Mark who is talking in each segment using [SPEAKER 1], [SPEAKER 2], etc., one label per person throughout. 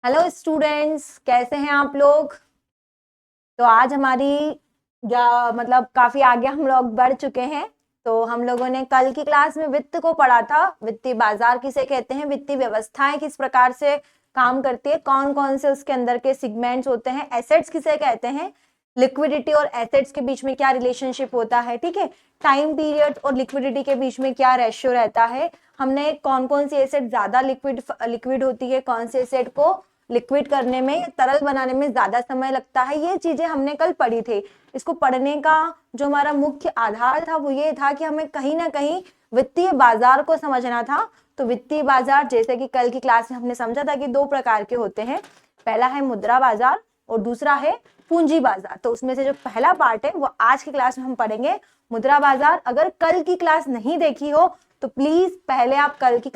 [SPEAKER 1] Hello students, कैसे हैं आप लोग। तो आज हमारी मतलब काफी आगे हम लोग बढ़ चुके हैं। तो हम लोगों ने कल की क्लास में वित्त को पढ़ा था। वित्तीय बाजार किसे कहते हैं, वित्तीय व्यवस्थाएं किस प्रकार से काम करती है, कौन कौन से उसके अंदर के सेगमेंट्स होते हैं, एसेट्स किसे कहते हैं, लिक्विडिटी और एसेट्स के बीच में क्या रिलेशनशिप होता है, ठीक है, टाइम पीरियड और लिक्विडिटी के बीच में क्या रेशियो रहता है, हमने कौन कौन सी एसेट ज्यादा लिक्विड होती है, कौन से एसेट को लिक्विड करने में, तरल बनाने में ज्यादा समय लगता है, ये चीजें हमने कल पढ़ी थी। इसको पढ़ने का जो हमारा मुख्य आधार था वो ये था कि हमें कहीं ना कहीं वित्तीय बाजार को समझना था। तो वित्तीय बाजार जैसे कि कल की क्लास में हमने समझा था कि दो प्रकार के होते हैं, पहला है मुद्रा बाजार और दूसरा है पूंजी बाजार। तो उसमें से जो पहला पार्ट है वो आज की क्लास में हम पढ़ेंगे, मुद्रा बाजार। अगर कल की क्लास नहीं देखी हो तो प्लीज पहले आप कल की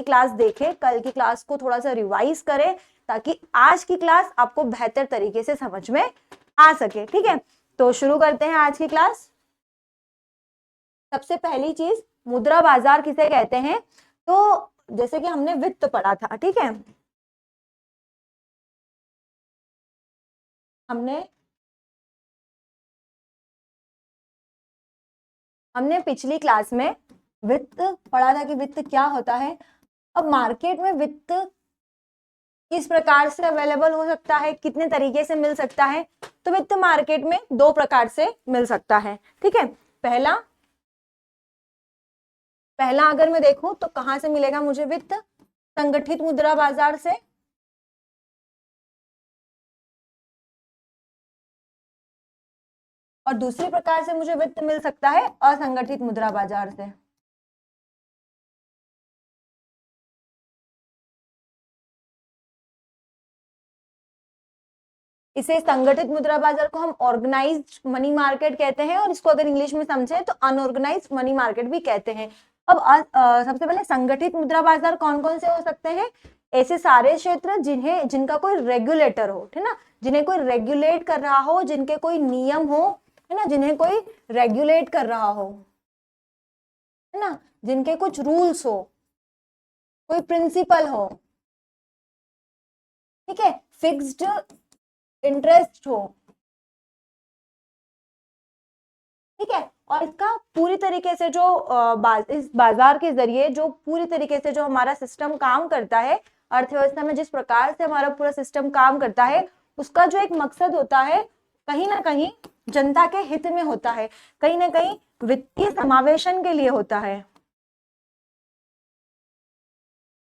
[SPEAKER 1] क्लास देखें, कल की क्लास को थोड़ा सा रिवाइज करें ताकि आज की क्लास आपको बेहतर तरीके से समझ में आ सके। ठीक है, तो शुरू करते हैं आज की क्लास। सबसे पहली चीज, मुद्रा बाजार किसे कहते हैं। तो जैसे कि हमने वित्त पढ़ा था, ठीक है, हमने हमने पिछली क्लास में वित्त पढ़ा था कि वित्त क्या होता है। अब मार्केट में वित्त किस प्रकार से अवेलेबल हो सकता है, कितने तरीके से मिल सकता है। तो वित्त मार्केट में दो प्रकार से मिल सकता है, ठीक है। पहला पहला अगर मैं देखूं तो कहां से मिलेगा मुझे वित्त, संगठित मुद्रा बाजार से। और दूसरी प्रकार से मुझे वित्त मिल सकता है असंगठित मुद्रा बाजार से। इसे संगठित मुद्रा बाजार को हम ऑर्गेनाइज्ड मनी मार्केट कहते हैं और इसको अगर इंग्लिश में समझे तो अनऑर्गेनाइज्ड मनी मार्केट भी कहते हैं। अब सबसे पहले संगठित मुद्रा बाजार कौन कौन से हो सकते हैं। ऐसे सारे क्षेत्र जिनका कोई रेगुलेटर हो, ठीक ना, जिन्हें कोई रेगुलेट कर रहा हो, जिनके कोई नियम हो, है ना, जिन्हें कोई रेगुलेट कर रहा हो, है ना, जिनके कुछ रूल्स हो, कोई प्रिंसिपल हो, ठीक है, फिक्स्ड इंटरेस्ट हो, ठीक है। और इसका पूरी तरीके से जो इस बाजार के जरिए जो पूरी तरीके से जो हमारा सिस्टम काम करता है, अर्थव्यवस्था में जिस प्रकार से हमारा पूरा सिस्टम काम करता है, उसका जो एक मकसद होता है कहीं ना कहीं जनता के हित में होता है, कहीं ना कहीं वित्तीय समावेशन के लिए होता है,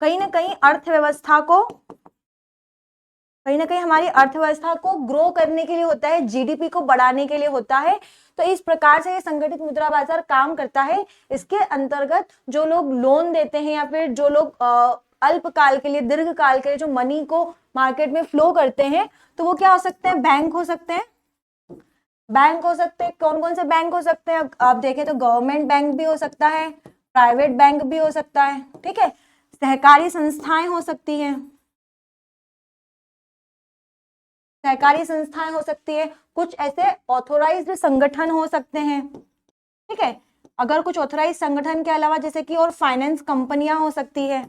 [SPEAKER 1] कहीं ना कहीं अर्थव्यवस्था को, कहीं ना कहीं हमारी अर्थव्यवस्था को ग्रो करने के लिए होता है, जीडीपी को बढ़ाने के लिए होता है। तो इस प्रकार से ये संगठित मुद्रा बाजार काम करता है। इसके अंतर्गत जो लोग लोन देते हैं या फिर जो लोग अल्पकाल के लिए, दीर्घ काल के लिए जो मनी को मार्केट में फ्लो करते हैं, तो वो क्या हो सकते हैं, बैंक हो सकते हैं। बैंक हो सकते हैं, कौन कौन से बैंक हो सकते हैं, आप देखें तो गवर्नमेंट बैंक भी हो सकता है, प्राइवेट बैंक भी हो सकता है, ठीक है, सहकारी संस्थाएं हो सकती हैं, सहकारी संस्थाएं हो सकती है, कुछ ऐसे ऑथोराइज्ड संगठन हो सकते हैं, ठीक है। अगर कुछ ऑथोराइज संगठन के अलावा जैसे कि और फाइनेंस कंपनियां हो सकती है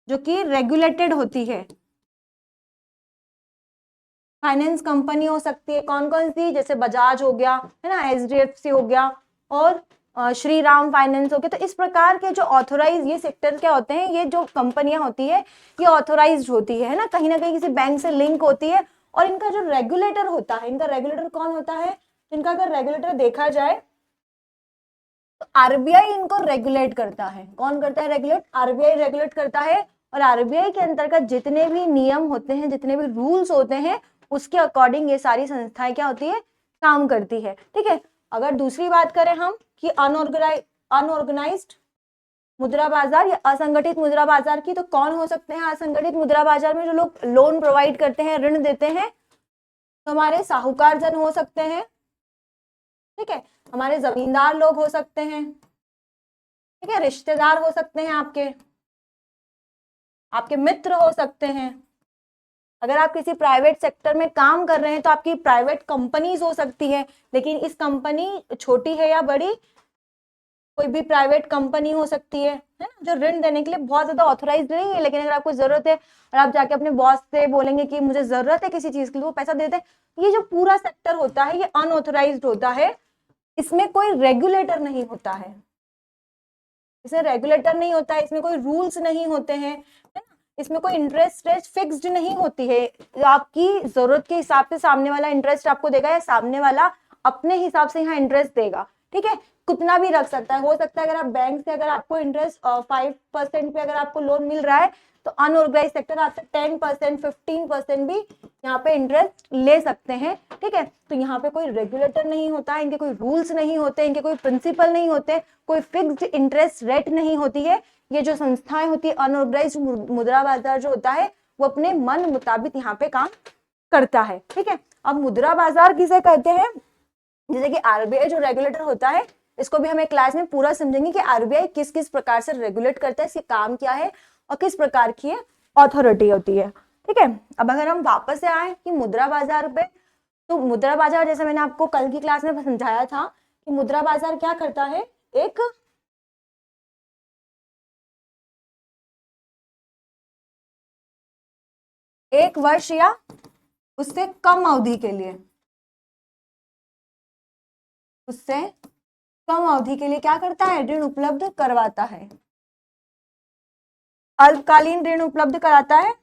[SPEAKER 1] जो कि रेगुलेटेड होती है, फाइनेंस कंपनी हो सकती है कौन कौन सी, जैसे बजाज हो गया, है ना, एचडीएफसी हो गया, और श्री राम फाइनेंस हो गया। तो इस प्रकार के जो ऑथोराइज ये सेक्टर क्या होते हैं, ये जो कंपनियां होती है ये ऑथोराइज्ड होती है ना, कहीं ना कहीं किसी बैंक से लिंक होती है। और इनका जो रेगुलेटर होता है, इनका रेगुलेटर कौन होता है, इनका अगर रेगुलेटर देखा जाए तो आरबीआई इनको रेगुलेट करता है। कौन करता है रेगुलेट, आरबीआई रेगुलेट करता है। और आरबीआई के अंतर्गत जितने भी नियम होते हैं, जितने भी रूल्स होते हैं, उसके अकॉर्डिंग ये सारी संस्थाएं क्या होती है, काम करती है, ठीक है। अगर दूसरी बात करें हम कि अनऑर्गेनाइज्ड मुद्रा बाजार या असंगठित मुद्रा बाजार की, तो कौन हो सकते हैं असंगठित मुद्रा बाजार में, जो लोग लोन प्रोवाइड करते हैं, ऋण देते हैं। तो हमारे साहूकार जन हो सकते हैं, ठीक है, हमारे जमींदार लोग हो सकते हैं, ठीक है, रिश्तेदार हो सकते हैं, आपके आपके मित्र हो सकते हैं। अगर आप किसी प्राइवेट सेक्टर में काम कर रहे हैं तो आपकी प्राइवेट कंपनीज हो सकती है, लेकिन इस कंपनी छोटी है या बड़ी, कोई भी प्राइवेट कंपनी हो सकती है ना, जो ऋण देने के लिए बहुत ज्यादा ऑथोराइज नहीं है, लेकिन अगर आपको जरूरत है और आप जाके अपने बॉस से बोलेंगे कि मुझे जरूरत है किसी चीज के लिए, वो पैसा देते हैं। ये जो पूरा सेक्टर होता है ये अनऑथोराइज्ड होता है, इसमें कोई रेगुलेटर नहीं होता है, इसमें रेगुलेटर नहीं होता है, इसमें कोई रूल्स नहीं होते हैं, है ना, इसमें कोई इंटरेस्ट रेट फिक्स्ड नहीं होती है। आपकी जरूरत के हिसाब से सामने वाला इंटरेस्ट आपको देगा, या सामने वाला अपने हिसाब से यहाँ इंटरेस्ट देगा, ठीक है, कितना भी रख सकता है। हो सकता है अगर आप बैंक से अगर आपको इंटरेस्ट 5% पे अगर आपको लोन मिल रहा है, तो अनऑर्गेनाइज सेक्टर आपसे 10%, 15% भी यहाँ पे इंटरेस्ट ले सकते हैं, ठीक है। तो यहाँ पे कोई रेगुलेटर नहीं होता है, इनके कोई रूल्स नहीं होते, इनके कोई प्रिंसिपल नहीं होते, कोई फिक्स्ड इंटरेस्ट रेट नहीं होती है। ये जो संस्थाएं होती है, अनऑर्गेनाइज मुद्रा बाजार जो होता है, वो अपने मन मुताबिक यहाँ पे काम करता है, ठीक है। अब मुद्रा बाजार किसे कहते हैं, जैसे कि आरबीआई जो रेगुलेटर होता है, इसको भी हमें क्लास में पूरा समझेंगे कि आरबीआई किस किस प्रकार से रेगुलेट करता है, इसके काम क्या है और किस प्रकार की अथॉरिटी होती है, ठीक है। अब अगर हम वापस से आए कि मुद्रा बाजार पे, तो मुद्रा बाजार जैसे मैंने आपको कल की क्लास में समझाया था कि मुद्रा बाजार क्या करता है, एक वर्ष या उससे कम अवधि के लिए, उससे कम अवधि के लिए क्या करता है, ऋण उपलब्ध करवाता है, अल्पकालीन ऋण उपलब्ध कराता है,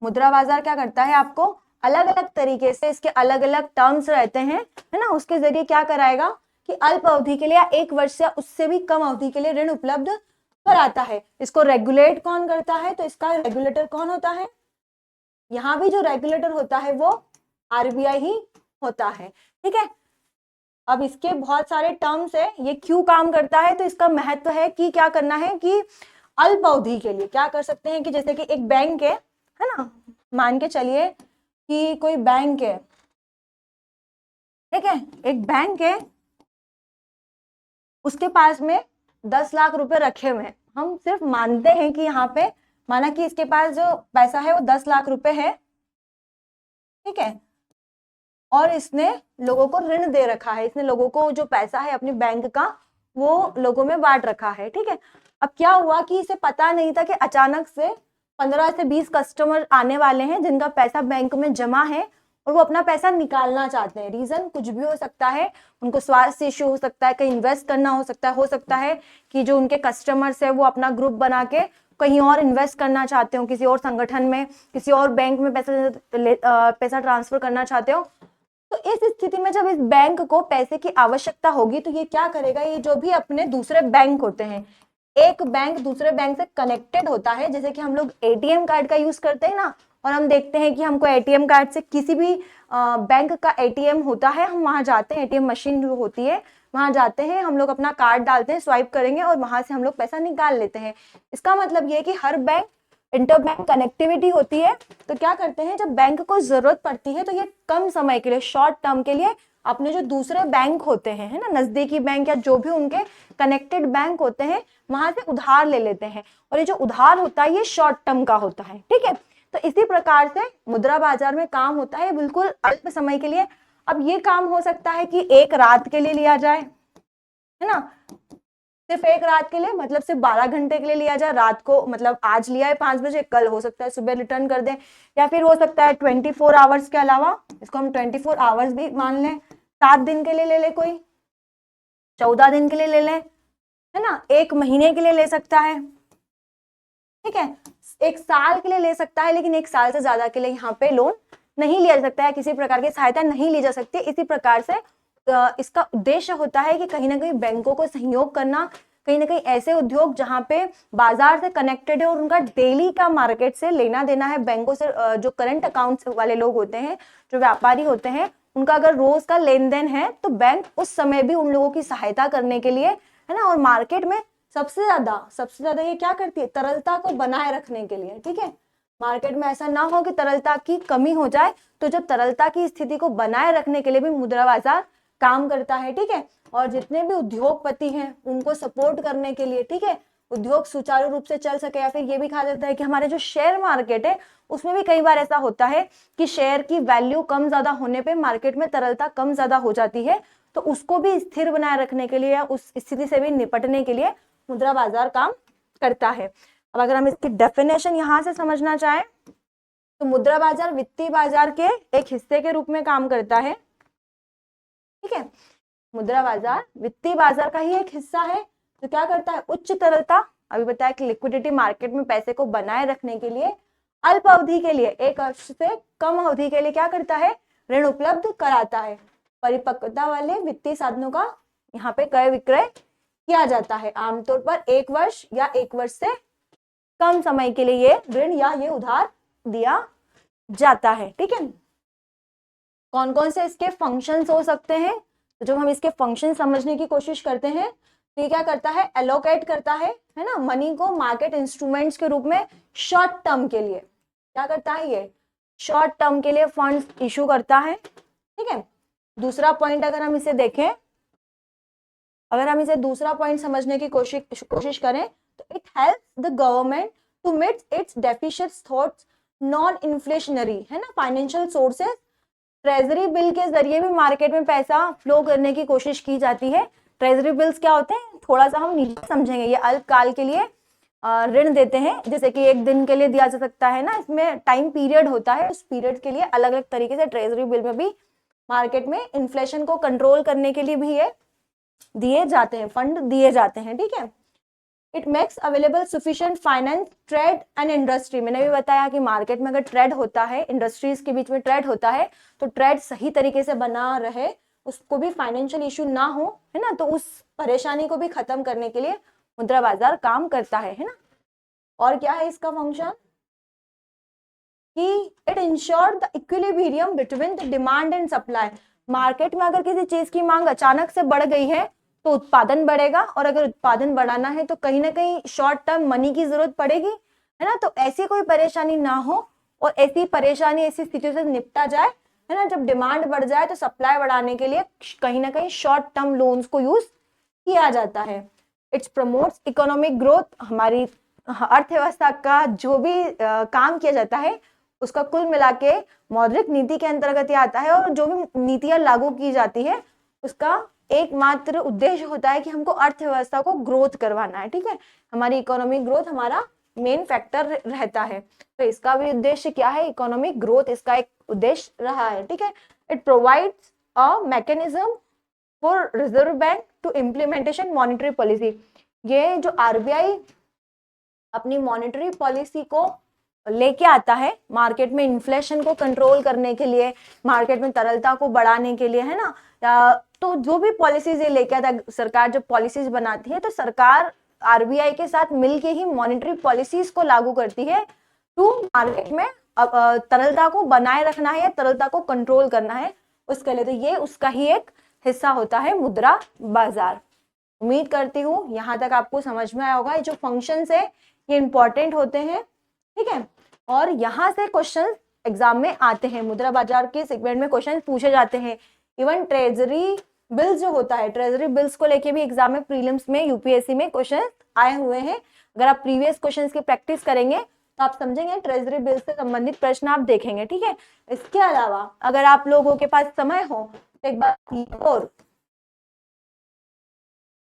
[SPEAKER 1] मुद्रा बाजार क्या करता है, आपको अलग अलग तरीके से, इसके अलग अलग टर्म्स रहते हैं, है ना, उसके जरिए क्या कराएगा कि अल्प अवधि के लिए या एक वर्ष या उससे भी कम अवधि के लिए ऋण उपलब्ध कराता है। इसको रेगुलेट कौन करता है, तो इसका रेगुलेटर कौन होता है, यहाँ भी जो रेगुलेटर होता है वो आरबीआई ही होता है, ठीक है। अब इसके बहुत सारे टर्म्स है, ये क्यों काम करता है, तो इसका महत्व है कि क्या करना है कि अल्प अवधि के लिए क्या कर सकते हैं कि जैसे कि एक बैंक है ना, मान के चलिए कि कोई बैंक है, ठीक है, एक बैंक है, उसके पास में 10 लाख रुपए रखे हुए हैं, हम सिर्फ मानते हैं कि यहाँ पे माना कि इसके पास जो पैसा है वो 10 लाख रुपए है, ठीक है, और इसने लोगों को ऋण दे रखा है, इसने लोगों को जो पैसा है अपने बैंक का वो लोगों में बांट रखा है, ठीक है। अब क्या हुआ कि इसे पता नहीं था कि अचानक से 15 से 20 कस्टमर आने वाले हैं जिनका पैसा बैंक में जमा है और वो अपना पैसा निकालना चाहते हैं। रीजन कुछ भी हो सकता है, उनको स्वास्थ्य इश्यू हो सकता है, कहीं इन्वेस्ट करना हो सकता है कि जो उनके कस्टमर्स है वो अपना ग्रुप बना के कहीं और इन्वेस्ट करना चाहते हो, किसी और संगठन में, किसी और बैंक में पैसा ट्रांसफर करना चाहते हो। तो इस स्थिति में जब इस बैंक को पैसे की आवश्यकता होगी तो ये क्या करेगा, ये जो भी अपने दूसरे बैंक होते हैं, एक बैंक दूसरे बैंक से कनेक्टेड होता है, जैसे कि हम लोग एटीएम कार्ड का यूज करते हैं ना, और हम देखते हैं कि हमको एटीएम कार्ड से किसी भी बैंक का एटीएम होता है, हम वहां जाते हैं, एटीएम मशीन जो होती है वहां जाते हैं, हम लोग अपना कार्ड डालते हैं, स्वाइप करेंगे और वहां से हम लोग पैसा निकाल लेते हैं। इसका मतलब ये है कि हर बैंक इंटरबैंक कनेक्टिविटी होती है। तो क्या करते हैं, जब बैंक को जरूरत पड़ती है तो ये कम समय के लिए, शॉर्ट टर्म के लिए अपने जो दूसरे बैंक होते हैं, है ना, नजदीकी बैंक या जो भी उनके कनेक्टेड बैंक होते हैं वहां से उधार ले लेते हैं, और ये जो उधार होता है ये शॉर्ट टर्म का होता है, ठीक है। तो इसी प्रकार से मुद्रा बाजार में काम होता है, बिल्कुल अल्प समय के लिए। अब ये काम हो सकता है कि एक रात के लिए लिया जाए, है ना, सिर्फ एक रात के लिए, मतलब सिर्फ 12 घंटे के लिए लिया जाए, रात को, मतलब आज लिया है 5 बजे, कल हो सकता है सुबह रिटर्न कर दें, या फिर हो सकता है 24 आवर्स के अलावा, इसको हम 24 आवर्स भी मान लें, 7 दिन के लिए ले ले, कोई 14 दिन के लिए ले लें, है ना, 1 महीने के लिए ले सकता है, ठीक है, 1 साल के लिए ले सकता है, लेकिन 1 साल से ज्यादा के लिए यहाँ पे लोन नहीं लिया जा सकता है, किसी प्रकार की सहायता नहीं ली जा सकती। इसी प्रकार से इसका उद्देश्य होता है कि कहीं ना कहीं बैंकों को सहयोग करना, कहीं ना कहीं ऐसे उद्योग जहां पे बाजार से कनेक्टेड है और उनका डेली का मार्केट से लेना देना है बैंकों से, जो करंट अकाउंट्स वाले लोग होते हैं, जो व्यापारी होते हैं, उनका अगर रोज का लेन देन है तो बैंक उस समय भी उन लोगों की सहायता करने के लिए, है ना, और मार्केट में सबसे ज्यादा ये क्या करती है, तरलता को बनाए रखने के लिए, ठीक है। मार्केट में ऐसा ना हो कि तरलता की कमी हो जाए, तो जब तरलता की स्थिति को बनाए रखने के लिए भी मुद्रा बाजार काम करता है, ठीक है। और जितने भी उद्योगपति हैं उनको सपोर्ट करने के लिए, ठीक है, उद्योग सुचारू रूप से चल सके, या फिर ये भी कहा जाता है कि हमारे जो शेयर मार्केट है उसमें भी कई बार ऐसा होता है कि शेयर की वैल्यू कम ज्यादा होने पे मार्केट में तरलता कम ज्यादा हो जाती है, तो उसको भी स्थिर बनाए रखने के लिए या उस स्थिति से भी निपटने के लिए मुद्रा बाजार काम करता है। अब अगर हम इसकी डेफिनेशन यहाँ से समझना चाहें तो मुद्रा बाजार वित्तीय बाजार के एक हिस्से के रूप में काम करता है। ठीक है, मुद्रा बाजार वित्तीय बाजार का ही एक हिस्सा है जो क्या करता है, उच्च तरलता, अभी बताया कि लिक्विडिटी मार्केट में पैसे को बनाए रखने के लिए अल्प अवधि के लिए, 1 वर्ष से कम अवधि के लिए क्या करता है, ऋण उपलब्ध कराता है। परिपक्वता वाले वित्तीय साधनों का यहाँ पे क्रय विक्रय किया जाता है, आमतौर पर 1 वर्ष या 1 वर्ष से कम समय के लिए ये ऋण या ये उधार दिया जाता है। ठीक है, कौन कौन से इसके फंक्शंस हो सकते हैं, तो जब हम इसके फंक्शन समझने की कोशिश करते हैं तो ये क्या करता है, एलोकेट करता है ना, मनी को मार्केट इंस्ट्रूमेंट्स के रूप में शॉर्ट टर्म के लिए क्या करता है, ये शॉर्ट टर्म के लिए फंड्स इशू करता है। ठीक है, दूसरा पॉइंट अगर हम इसे देखें, अगर हम इसे दूसरा पॉइंट समझने की कोशिश करें तो it helps the government to meet its deficient thoughts non inflationary, है ना, फाइनेंशियल सोर्सेस। ट्रेजरी बिल के जरिए भी मार्केट में पैसा फ्लो करने की कोशिश की जाती है। ट्रेजरी बिल्स क्या होते हैं, थोड़ा सा हम नीचे समझेंगे, ये अल्पकाल के लिए ऋण देते हैं, जैसे कि 1 दिन के लिए दिया जा सकता है ना, इसमें टाइम पीरियड होता है, उस पीरियड के लिए अलग अलग तरीके से ट्रेजरी बिल में भी मार्केट में इन्फ्लेशन को कंट्रोल करने के लिए भी ये दिए जाते हैं, फंड दिए जाते हैं। ठीक है, it makes available sufficient finance trade and industry. मैंने भी बताया कि मार्केट में अगर ट्रेड होता है, इंडस्ट्रीज के बीच में ट्रेड होता है, तो ट्रेड सही तरीके से बना रहे, उसको भी फाइनेंशियल इशू ना हो, है ना, तो उस परेशानी को भी खत्म करने के लिए मुद्रा बाजार काम करता है ना। और क्या है इसका फंक्शन कि it ensure the equilibrium between the demand and supply. Market में अगर किसी चीज की मांग अचानक से बढ़ गई है तो उत्पादन बढ़ेगा, और अगर उत्पादन बढ़ाना है तो कहीं ना कहीं शॉर्ट टर्म मनी की जरूरत पड़ेगी, है ना, तो ऐसी कोई परेशानी ना हो और ऐसी परेशानी, ऐसी स्थिति से निपटा जाए, है ना। जब डिमांड बढ़ जाए तो सप्लाई बढ़ाने के लिए कहीं ना कहीं शॉर्ट टर्म लोन्स को यूज किया जाता है। इट्स प्रमोट्स इकोनॉमिक ग्रोथ, हमारी अर्थव्यवस्था का जो भी काम किया जाता है उसका कुल मिला के मौद्रिक नीति के अंतर्गत आता है, और जो भी नीतियां लागू की जाती है उसका एकमात्र उद्देश्य होता है कि हमको अर्थव्यवस्था को ग्रोथ करवाना है। ठीक है, हमारी इकोनॉमिक ग्रोथ हमारा मेन फैक्टर रहता है, तो इसका भी उद्देश्य क्या है, इकोनॉमिक ग्रोथ इसका एक उद्देश्य रहा है। ठीक है, it provides a mechanism for reserve bank to implementation monetary policy. ये जो आरबीआई अपनी मॉनेटरी पॉलिसी को लेके आता है मार्केट में इन्फ्लेशन को कंट्रोल करने के लिए, मार्केट में तरलता को बढ़ाने के लिए, है ना, तो जो भी पॉलिसीज ये लेके आता है, सरकार जब पॉलिसीज बनाती है तो सरकार आरबीआई के साथ मिलके ही मॉनेटरी पॉलिसीज को लागू करती है टू मार्केट में तरलता को बनाए रखना है या तरलता को कंट्रोल करना है उसके लिए, तो ये उसका ही एक हिस्सा होता है मुद्रा बाजार। उम्मीद करती हूँ यहाँ तक आपको समझ में आया होगा। ये जो फंक्शंस है ये इंपॉर्टेंट होते हैं। ठीक है, और यहाँ से क्वेश्चन एग्जाम में आते हैं, मुद्रा बाजार के सेगमेंट में क्वेश्चन पूछे जाते हैं। इवन ट्रेजरी बिल्स जो होता है, ट्रेजरी बिल्स को लेके भी एग्जाम में, प्रीलिम्स में, यूपीएससी में क्वेश्चन आए हुए हैं। अगर आप प्रीवियस क्वेश्चन की प्रैक्टिस करेंगे तो आप समझेंगे ट्रेजरी बिल्स से संबंधित प्रश्न आप देखेंगे। ठीक है, इसके अलावा अगर आप लोगों के पास समय हो तो एक बार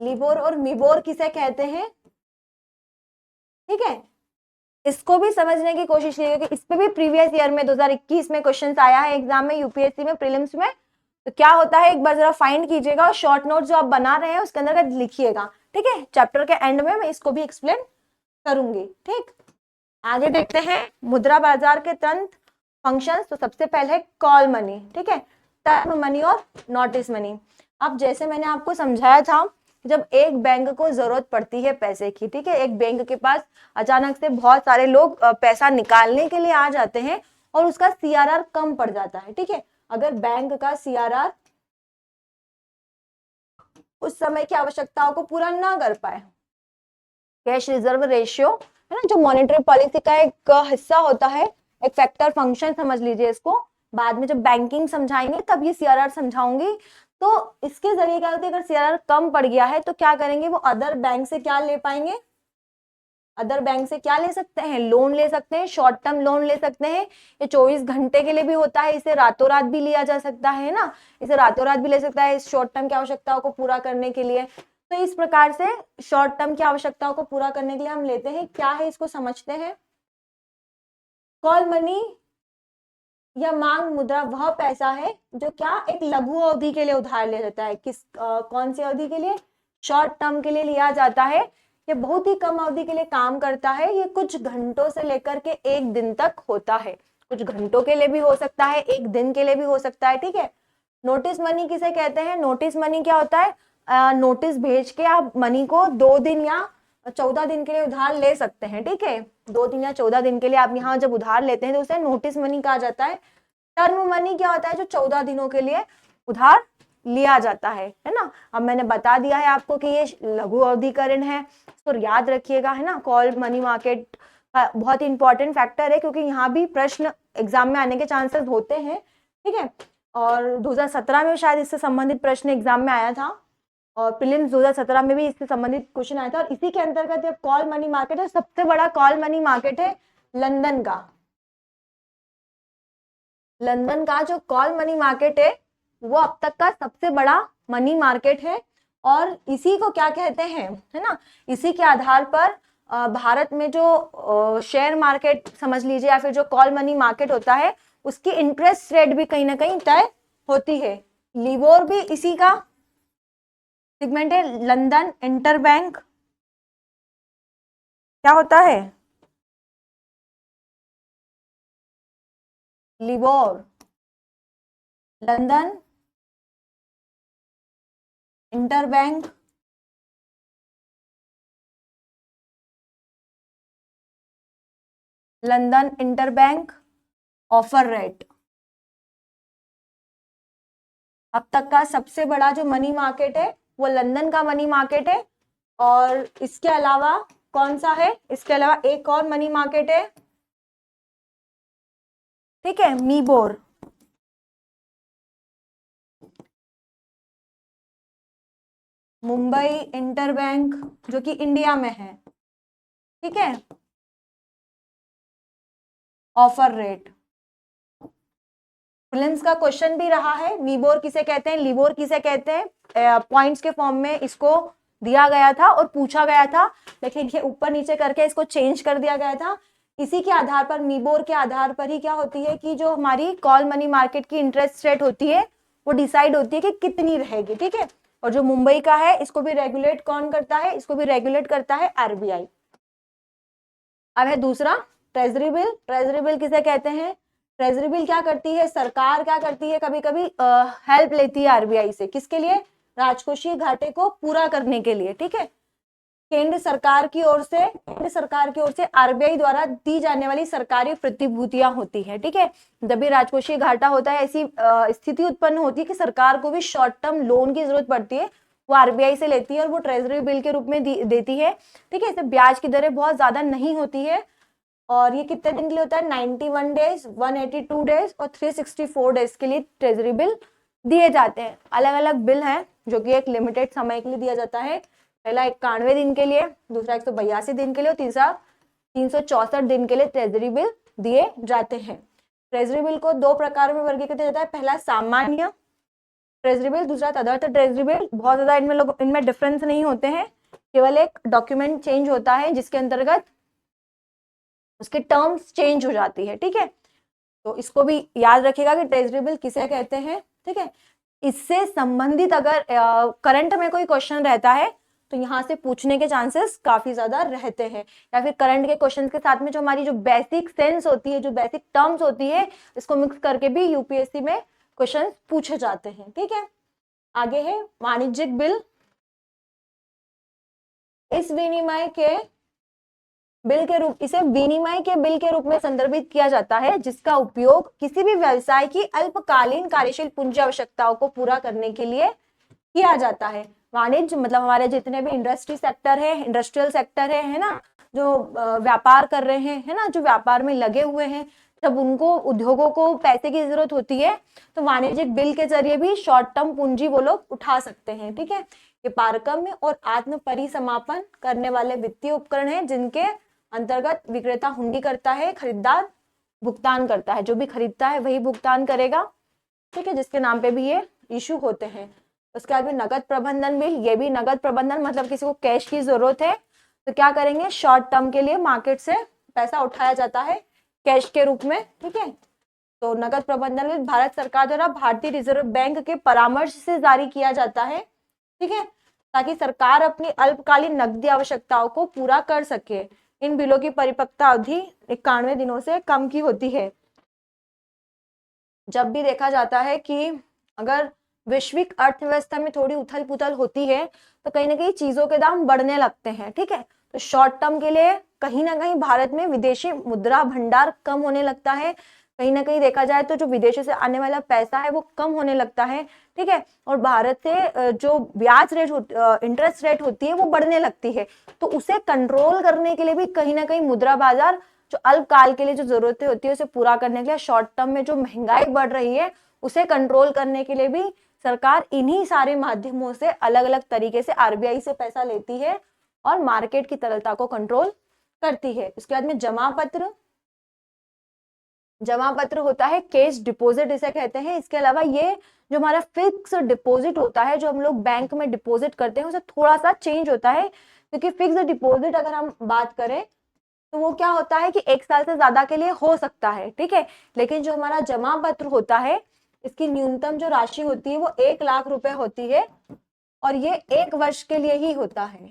[SPEAKER 1] लिबोर और मिबोर किसे कहते हैं, ठीक है, इसको भी समझने की कोशिश कीजिए कि इस पे भी प्रीवियस ईयर में 2021 में क्वेश्चन आया है एग्जाम में, यूपीएससी में, प्रीलिम्स में। तो क्या होता है एक बार जरा फाइंड कीजिएगा और शॉर्ट नोट जो आप बना रहे हैं उसके अंदर लिखिएगा। ठीक है, चैप्टर के एंड में मैं इसको भी एक्सप्लेन करूंगी। ठीक, आगे देखते हैं मुद्रा बाजार के तंत्र फंक्शंस। तो सबसे पहले है कॉल मनी, ठीक है, टर्म मनी और नोटिस मनी। अब जैसे मैंने आपको समझाया था, जब एक बैंक को जरूरत पड़ती है पैसे की, ठीक है, एक बैंक के पास अचानक से बहुत सारे लोग पैसा निकालने के लिए आ जाते हैं और उसका सीआरआर कम पड़ जाता है। ठीक है, अगर बैंक का सीआरआर उस समय की आवश्यकताओं को पूरा ना कर पाए, कैश रिजर्व रेशियो, है ना, जो मॉनेटरी पॉलिसी का एक हिस्सा होता है, एक फैक्टर फंक्शन समझ लीजिए इसको। बाद में जब बैंकिंग समझाएंगे तब ये सीआरआर समझाऊंगी। तो इसके जरिए क्या होता है, अगर सीआरआर कम पड़ गया है तो क्या करेंगे, वो अदर बैंक से क्या ले पाएंगे, अदर बैंक से क्या ले सकते हैं, लोन ले सकते हैं, शॉर्ट टर्म लोन ले सकते हैं। ये 24 घंटे के लिए भी होता है, इसे रातों रात भी लिया जा सकता है ना, इसे रातों रात भी ले सकता है इस शॉर्ट टर्म की आवश्यकताओं को पूरा करने के लिए। तो इस प्रकार से शॉर्ट टर्म की आवश्यकताओं को पूरा करने के लिए हम लेते हैं। क्या है इसको समझते हैं। कॉल मनी या मांग मुद्रा वह पैसा है जो क्या एक लघु अवधि के लिए उधार लिया जाता है। कौन सी अवधि के लिए, शॉर्ट टर्म के लिए लिया जाता है। ये बहुत ही कम अवधि के लिए काम करता है, ये कुछ घंटों से लेकर के एक दिन तक होता है, कुछ घंटों के लिए भी हो सकता है, एक दिन के लिए भी हो सकता है, ठीक है। नोटिस मनी किसे कहते हैं, नोटिस मनी क्या होता है, नोटिस भेज के आप मनी को 2 दिन या 14 दिन के लिए उधार ले सकते हैं, ठीक है। 2 दिन या 14 दिन के लिए आप यहाँ जब उधार लेते हैं तो उसे नोटिस मनी कहा जाता है। टर्म मनी क्या होता है, जो 14 दिनों के लिए उधार लिया जाता है ना। अब मैंने बता दिया है आपको कि ये लघु अवधिकरण है, तो याद रखिएगा, है ना। कॉल मनी मार्केट का बहुत ही इंपॉर्टेंट फैक्टर है, क्योंकि यहाँ भी प्रश्न एग्जाम में आने के चांसेस होते हैं, ठीक है। और 2017 में शायद इससे संबंधित प्रश्न एग्जाम में आया था, और प्रीलिम्स 2017 में भी इससे संबंधित क्वेश्चन आया था। और इसी के अंतर्गत जब कॉल मनी मार्केट है, सबसे बड़ा कॉल मनी मार्केट है लंदन का। लंदन का जो कॉल मनी मार्केट है वो अब तक का सबसे बड़ा मनी मार्केट है, और इसी को क्या कहते हैं, है ना। इसी के आधार पर भारत में जो शेयर मार्केट समझ लीजिए, या फिर जो कॉल मनी मार्केट होता है, उसकी इंटरेस्ट रेट भी कहीं ना कहीं तय होती है। लिबोर भी इसी का सेगमेंट है। लंदन इंटरबैंक क्या होता है, LIBOR, London interbank London interbank offer rate अब तक का सबसे बड़ा जो मनी मार्केट है वो लंदन का मनी मार्केट है। और इसके अलावा कौन सा है, इसके अलावा एक और मनी मार्केट है, ठीक है, मीबोर। मुंबई इंटरबैंक जो कि इंडिया में है, ठीक है। ऑफर रेट प्रीलिम्स का क्वेश्चन भी रहा है। मीबोर किसे कहते हैं, लिबोर किसे कहते हैं, पॉइंट्स के फॉर्म में इसको दिया गया था और पूछा गया था, लेकिन ये ऊपर नीचे करके इसको चेंज कर दिया गया था। इसी के आधार पर, मीबोर के आधार पर ही क्या होती है कि जो हमारी कॉल मनी मार्केट की इंटरेस्ट रेट होती है वो डिसाइड होती है कि कितनी रहेगी, ठीक है। और जो मुंबई का है, इसको भी रेगुलेट कौन करता है, इसको भी रेगुलेट करता है आरबीआई। अब है दूसरा ट्रेजरी बिल। ट्रेजरी बिल किसे कहते हैं, ट्रेजरी बिल क्या करती है, सरकार क्या करती है, कभी कभी हेल्प लेती है आरबीआई से, किसके लिए, राजकोषीय घाटे को पूरा करने के लिए, ठीक है। केंद्र सरकार की ओर से आरबीआई द्वारा दी जाने वाली सरकारी प्रतिभूतियां होती है, ठीक है। जब भी राजकोषीय घाटा होता है, ऐसी स्थिति उत्पन्न होती है कि सरकार को भी शॉर्ट टर्म लोन की जरूरत पड़ती है, वो आरबीआई से लेती है और वो ट्रेजरी बिल के रूप में देती है, ठीक है। इसे ब्याज की दरें बहुत ज्यादा नहीं होती है, और ये कितने दिन के लिए होता है, 91 डेज, 182 डेज और 364 डेज के लिए ट्रेजरी बिल दिए जाते हैं। अलग अलग बिल हैं जो कि एक लिमिटेड समय के लिए दिया जाता है। पहला 91 दिन के लिए, दूसरा 182 दिन के लिए और तीसरा 364 दिन के लिए ट्रेजरी बिल दिए जाते हैं। ट्रेजरी बिल को 2 प्रकार में वर्गीकृत किया जाता है। पहला सामान्य ट्रेजरी बिल, दूसरा तदर्थ ट्रेजरी बिल। बहुत ज्यादा इनमें डिफरेंस नहीं होते हैं, केवल एक डॉक्यूमेंट चेंज होता है जिसके अंतर्गत उसके टर्म्स चेंज हो जाती है, ठीक है। तो इसको भी याद रखिएगा कि ट्रेजरी बिल किसे कहते हैं, ठीक है। इससे संबंधित अगर करंट में कोई क्वेश्चन रहता है तो यहाँ से पूछने के चांसेस काफी ज्यादा रहते हैं, या फिर करंट के क्वेश्चन के साथ में जो हमारी जो बेसिक सेंस होती है, जो बेसिक टर्म्स होती है, इसको मिक्स करके भी यूपीएससी में क्वेश्चन पूछे जाते हैं, ठीक है। आगे है वाणिज्यिक बिल। इस विनिमय के बिल के रूप इसे विनिमय के बिल के रूप में संदर्भित किया जाता है, जिसका उपयोग किसी भी व्यवसाय की अल्पकालीन कार्यशील पूंजी आवश्यकताओं को पूरा करने के लिए किया जाता है। वाणिज्य मतलब हमारे जितने भी इंडस्ट्री सेक्टर है, इंडस्ट्रियल सेक्टर है ना, जो व्यापार कर रहे हैं, है ना, जो व्यापार में लगे हुए हैं, जब उनको उद्योगों को पैसे की जरूरत होती है तो वाणिज्यिक बिल के जरिए भी शॉर्ट टर्म पूंजी वो लोग उठा सकते हैं, ठीक है। ये पारकम्य और आत्म परिसमापन करने वाले वित्तीय उपकरण हैं जिनके अंतर्गत विक्रेता हुंडी करता है, खरीदार भुगतान करता है, जो भी खरीदता है वही भुगतान करेगा, ठीक है, जिसके नाम पे भी ये इशू होते हैं। उसके बाद में नगद प्रबंधन बिल, ये भी नगद प्रबंधन मतलब किसी को कैश की जरूरत है तो क्या करेंगे, शॉर्ट टर्म के लिए मार्केट से पैसा उठाया जाता है कैश के रूप में, ठीक है। तो नगद प्रबंधन बिल भारत सरकार द्वारा भारतीय रिजर्व बैंक के परामर्श से जारी किया जाता है, ठीक है, ताकि सरकार अपनी अल्पकालीन नकदी आवश्यकताओं को पूरा कर सके। इन बिलों की परिपक्वता अवधि 91 दिनों से कम की होती है। जब भी देखा जाता है कि अगर वैश्विक अर्थव्यवस्था में थोड़ी उथल पुथल होती है तो कहीं ना कहीं चीजों के दाम बढ़ने लगते हैं, ठीक है। तो शॉर्ट टर्म के लिए कहीं ना कहीं भारत में विदेशी मुद्रा भंडार कम होने लगता है, कहीं ना कहीं देखा जाए तो जो विदेशों से आने वाला पैसा है वो कम होने लगता है, ठीक है। और भारत से जो ब्याज रेट इंटरेस्ट रेट होती है वो बढ़ने लगती है। तो उसे कंट्रोल करने के लिए भी कहीं ना कहीं मुद्रा बाजार जो अल्पकाल के लिए जो जरूरतें होती है उसे पूरा करने के लिए, शॉर्ट टर्म में जो महंगाई बढ़ रही है उसे कंट्रोल करने के लिए भी सरकार इन्हीं सारे माध्यमों से अलग अलग तरीके से आरबीआई से पैसा लेती है और मार्केट की तरलता को कंट्रोल करती है। उसके बाद में जमा पत्र, जमा पत्र होता है कैश डिपॉजिट इसे कहते हैं। इसके अलावा ये जो हमारा फिक्स डिपॉजिट होता है जो हम लोग बैंक में डिपॉजिट करते हैं उसे थोड़ा सा चेंज होता है, क्योंकि फिक्स डिपॉजिट अगर हम बात करें तो वो क्या होता है कि 1 साल से ज्यादा के लिए हो सकता है, ठीक है। लेकिन जो हमारा जमा पत्र होता है इसकी न्यूनतम जो राशि होती है वो 1 लाख रुपए होती है और ये 1 वर्ष के लिए ही होता है,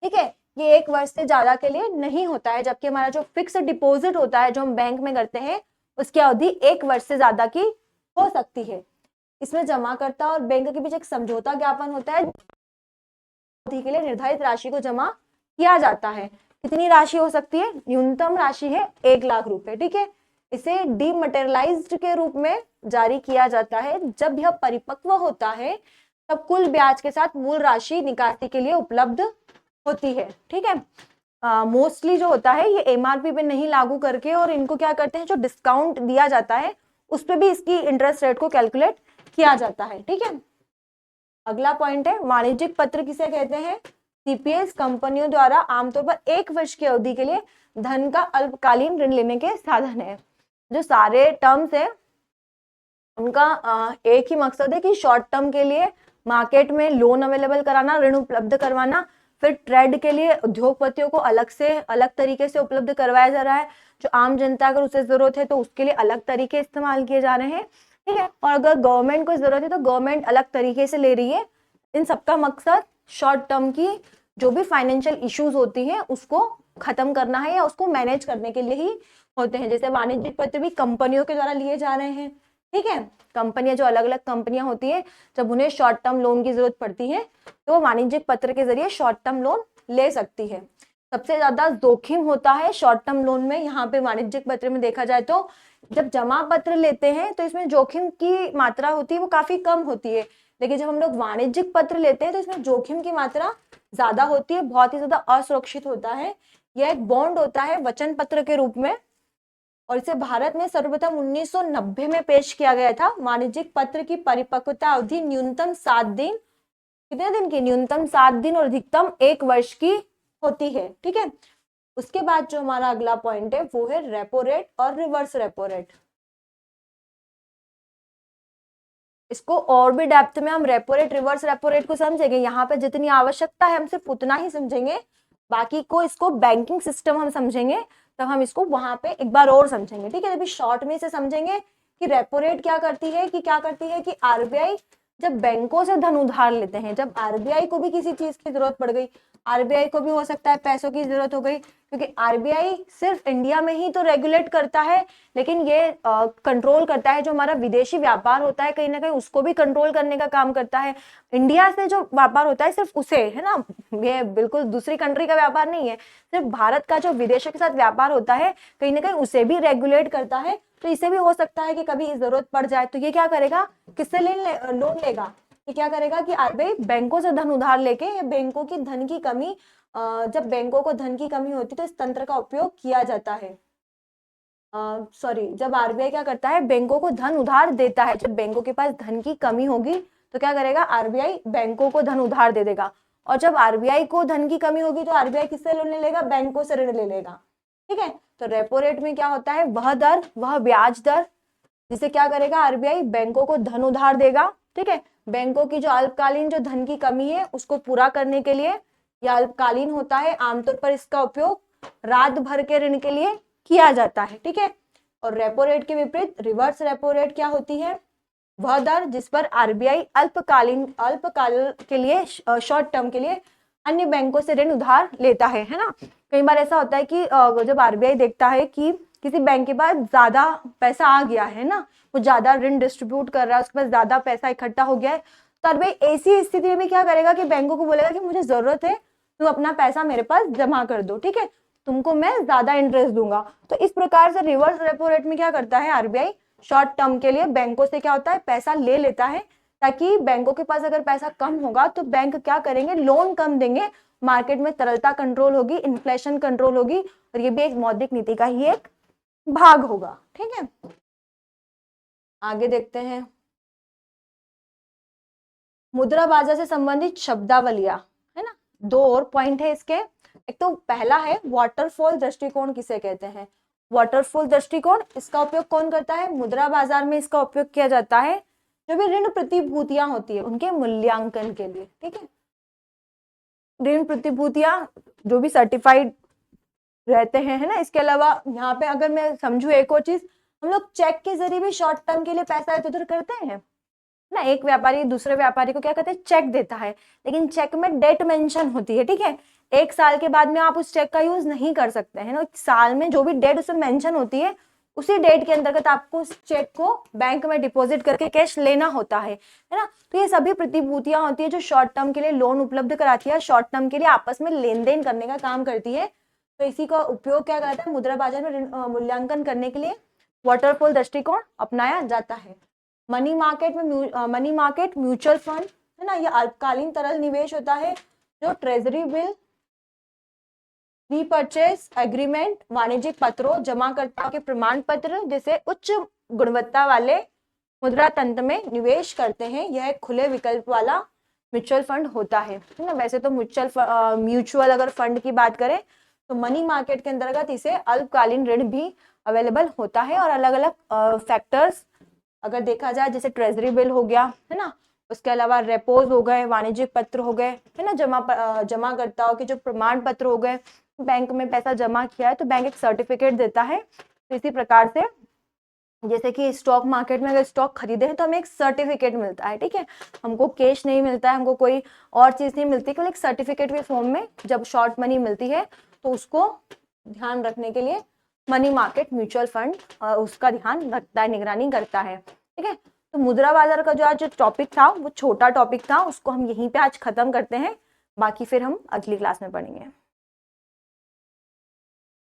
[SPEAKER 1] ठीक है। ये 1 वर्ष से ज्यादा के लिए नहीं होता है, जबकि हमारा जो फिक्स डिपॉजिट होता है जो हम बैंक में करते हैं उसकी अवधि 1 वर्ष से ज्यादा की हो सकती है। इसमें जमाकर्ता और बैंक के बीच एक समझौता ज्ञापन होता है, अवधि के लिए निर्धारित राशि को जमा किया जाता है। कितनी राशि हो सकती है, न्यूनतम राशि है 1 लाख रुपए, ठीक है। इसे डीमटेरियलाइज्ड के रूप में जारी किया जाता है। जब यह परिपक्व होता है तब कुल ब्याज के साथ मूल राशि निकासी के लिए उपलब्ध होती है, ठीक है। मोस्टली जो होता है ये एमआरपी पे नहीं लागू करके और इनको क्या करते हैं, जो डिस्काउंट दिया जाता है उस पे भी इसकी इंटरेस्ट रेट को कैलकुलेट किया जाता है, ठीक है। अगला पॉइंट है वाणिज्यिक पत्र किसे कहते हैं। सीपीएस कंपनियों द्वारा आमतौर पर 1 वर्ष की अवधि के लिए धन का अल्पकालीन ऋण लेने के साधन है। जो सारे टर्म्स है उनका एक ही मकसद है कि शॉर्ट टर्म के लिए मार्केट में लोन अवेलेबल कराना, ऋण उपलब्ध करवाना, फिर ट्रेड के लिए उद्योगपतियों को अलग तरीके से उपलब्ध करवाया जा रहा है। जो आम जनता अगर उसे जरूरत है तो उसके लिए अलग तरीके इस्तेमाल किए जा रहे हैं, ठीक है। और अगर गवर्नमेंट को जरूरत है तो गवर्नमेंट अलग तरीके से ले रही है। इन सबका मकसद शॉर्ट टर्म की जो भी फाइनेंशियल इश्यूज होती हैं उसको खत्म करना है या उसको मैनेज करने के लिए ही होते हैं। जैसे वाणिज्यिक पत्र भी कंपनियों के द्वारा लिए जा रहे हैं, ठीक है। कंपनियां जो अलग अलग कंपनियां होती है जब उन्हें शॉर्ट टर्म लोन की जरूरत पड़ती है तो वो वाणिज्यिक पत्र के जरिए शॉर्ट टर्म लोन ले सकती है। सबसे ज्यादा जोखिम होता है शॉर्ट टर्म लोन में, यहाँ पे वाणिज्यिक पत्र में देखा जाए तो जब जमा पत्र लेते हैं तो इसमें जोखिम की मात्रा होती है वो काफी कम होती है, लेकिन जब हम लोग वाणिज्यिक पत्र लेते हैं तो इसमें जोखिम की मात्रा ज्यादा होती है, बहुत ही ज्यादा असुरक्षित होता है। यह एक बॉन्ड होता है वचन पत्र के रूप में और इसे भारत में सर्वप्रथम 1990 में पेश किया गया था। वाणिज्यिक पत्र की परिपक्वता अवधि न्यूनतम 7 दिन, कितने दिन की, न्यूनतम 7 दिन और अधिकतम 1 वर्ष की होती है, ठीक है। उसके बाद जो हमारा अगला पॉइंट है वो है रेपो रेट और रिवर्स रेपो रेट। इसको और भी डेप्थ में हम repo rate reverse repo rate को समझेंगे। यहाँ पे जितनी आवश्यकता है हम सिर्फ उतना ही समझेंगे, बाकी को इसको बैंकिंग सिस्टम हम समझेंगे तब हम इसको वहां पे एक बार और समझेंगे, ठीक है। अभी शॉर्ट में से समझेंगे कि रेपो रेट क्या करती है कि आरबीआई जब बैंकों से धन उधार लेते हैं, जब आरबीआई को भी किसी चीज की जरूरत पड़ गई, आरबीआई को भी हो सकता है पैसों की जरूरत हो गई, क्योंकि आरबीआई सिर्फ इंडिया में ही तो रेगुलेट करता है लेकिन ये कंट्रोल करता है जो हमारा विदेशी व्यापार होता है, कहीं ना कहीं उसको भी कंट्रोल करने का काम करता है। इंडिया से जो व्यापार होता है सिर्फ उसे, है ना, ये बिल्कुल दूसरी कंट्री का व्यापार नहीं है, सिर्फ भारत का जो विदेशों के साथ व्यापार होता है कहीं ना कहीं उसे भी रेगुलेट करता है। तो इसे भी हो सकता है कि कभी जरूरत पड़ जाए तो ये क्या करेगा, किससे लोन लेगा, ये क्या करेगा कि आरबीआई बैंकों से धन उधार लेके या बैंकों की धन की कमी, जब बैंकों को धन की कमी होती है तो इस तंत्र का उपयोग किया जाता है। जब आरबीआई क्या करता है, बैंकों को धन उधार देता है। जब बैंकों के पास धन की कमी होगी तो क्या करेगा, आरबीआई बैंकों को धन उधार दे देगा और जब आरबीआई को धन की कमी होगी तो आरबीआई किससे लोन ले लेगा, बैंकों से ऋण ले लेगा। ठीक है, तो रेपो रेट में क्या होता है, वह दर, वह ब्याज दर जिसे क्या करेगा आरबीआई, बैंकों को धन उधार देगा। ठीक है, बैंकों की जो अल्पकालीन जो धन की कमी है उसको पूरा करने के लिए यह अल्पकालीन होता है, आमतौर पर इसका उपयोग रात भर के ऋण के लिए किया जाता है। ठीक है, और रेपो रेट के विपरीत रिवर्स रेपो रेट क्या होती है, वह दर जिस पर आरबीआई अल्पकाल के लिए, शॉर्ट टर्म के लिए अन्य बैंकों से ऋण उधार लेता है ना। कई बार ऐसा होता है कि जब आरबीआई देखता है कि किसी बैंक के पास ज्यादा पैसा आ गया है ना, वो ज्यादा ऋण डिस्ट्रीब्यूट कर रहा है, उसके पास ज्यादा पैसा इकट्ठा हो गया है, तो आरबीआई ऐसी स्थिति में क्या करेगा कि बैंकों को बोलेगा कि मुझे जरूरत है, तुम अपना पैसा मेरे पास जमा कर दो। ठीक है, तुमको मैं ज्यादा इंटरेस्ट दूंगा। तो इस प्रकार से रिवर्स रेपो रेट में क्या करता है आरबीआई, शॉर्ट टर्म के लिए बैंकों से क्या होता है, पैसा ले लेता है, ताकि बैंकों के पास अगर पैसा कम होगा तो बैंक क्या करेंगे, लोन कम देंगे, मार्केट में तरलता कंट्रोल होगी, इन्फ्लेशन कंट्रोल होगी, और ये भी एक मौद्रिक नीति का ही एक भाग होगा। ठीक है, आगे देखते हैं मुद्रा बाजार से संबंधित शब्दावलियां, है ना। दो और पॉइंट है इसके, एक तो पहला है वाटरफॉल दृष्टिकोण किसे कहते हैं। वाटरफॉल दृष्टिकोण, इसका उपयोग कौन करता है, मुद्रा बाजार में इसका उपयोग किया जाता है जो भी ऋण प्रतिभूतियां होती है उनके मूल्यांकन के लिए। ठीक है, ऋण प्रतिभूतियां जो भी सर्टिफाइड रहते हैं, है ना। इसके अलावा यहाँ पे अगर मैं समझू एक और चीज, हम लोग चेक के जरिए भी शॉर्ट टर्म के लिए पैसा इधर उधर करते हैं ना। एक व्यापारी दूसरे व्यापारी को क्या कहते हैं, चेक देता है, लेकिन चेक में डेट मेंशन होती है। ठीक है, एक साल के बाद में आप उस चेक का यूज नहीं कर सकते हैं ना, एक साल में जो भी डेट उसमें मेंशन होती है उसी डेट के अंतर्गत आपको उस चेक को बैंक में डिपॉजिट करके कैश लेना होता है ना। तो ये सभी प्रतिभूतियां होती है जो शॉर्ट टर्म के लिए लोन उपलब्ध कराती है, शॉर्ट टर्म के लिए आपस में लेन देन करने का काम करती है। तो इसी का उपयोग क्या करता है, मुद्रा बाजार में मूल्यांकन करने के लिए वाटरफॉल दृष्टिकोण अपनाया जाता है। मनी मार्केट म्यूचुअल फंड, है ना, ये अल्पकालीन तरल निवेश होता है जो ट्रेजरी बिल, रीपर्चेस एग्रीमेंट, वाणिज्यिक पत्रों, जमाकर्ताओं के प्रमाण पत्र जैसे उच्च गुणवत्ता वाले मुद्रा तंत्र में निवेश करते हैं। यह एक खुले विकल्प वाला म्यूचुअल फंड होता है ना। वैसे तो म्यूचुअल अगर फंड की बात करें तो मनी मार्केट के अंतर्गत इसे अल्पकालीन ऋण भी अवेलेबल होता है, और अलग अलग फैक्टर्स अगर देखा जाए जैसे ट्रेजरी बिल हो गया, है ना, उसके अलावा रेपोज हो गए, वाणिज्यिक पत्र हो गए, है ना, जमाकर्ताओं के जो प्रमाण पत्र हो गए, बैंक में पैसा जमा किया है तो बैंक एक सर्टिफिकेट देता है। तो इसी प्रकार से जैसे कि स्टॉक मार्केट में अगर स्टॉक खरीदे हैं तो हमें एक सर्टिफिकेट मिलता है। ठीक है, हमको कैश नहीं मिलता है, हमको कोई और चीज नहीं मिलती, केवल एक सर्टिफिकेट के फॉर्म में जब शॉर्ट मनी मिलती है तो उसको ध्यान रखने के लिए मनी मार्केट म्यूचुअल फंड उसका ध्यान रखता है, निगरानी करता है। ठीक है, तो मुद्रा बाजार का जो आज टॉपिक था वो छोटा टॉपिक था, उसको हम यहीं पे आज खत्म करते हैं, बाकी फिर हम अगली क्लास में पढ़ेंगे।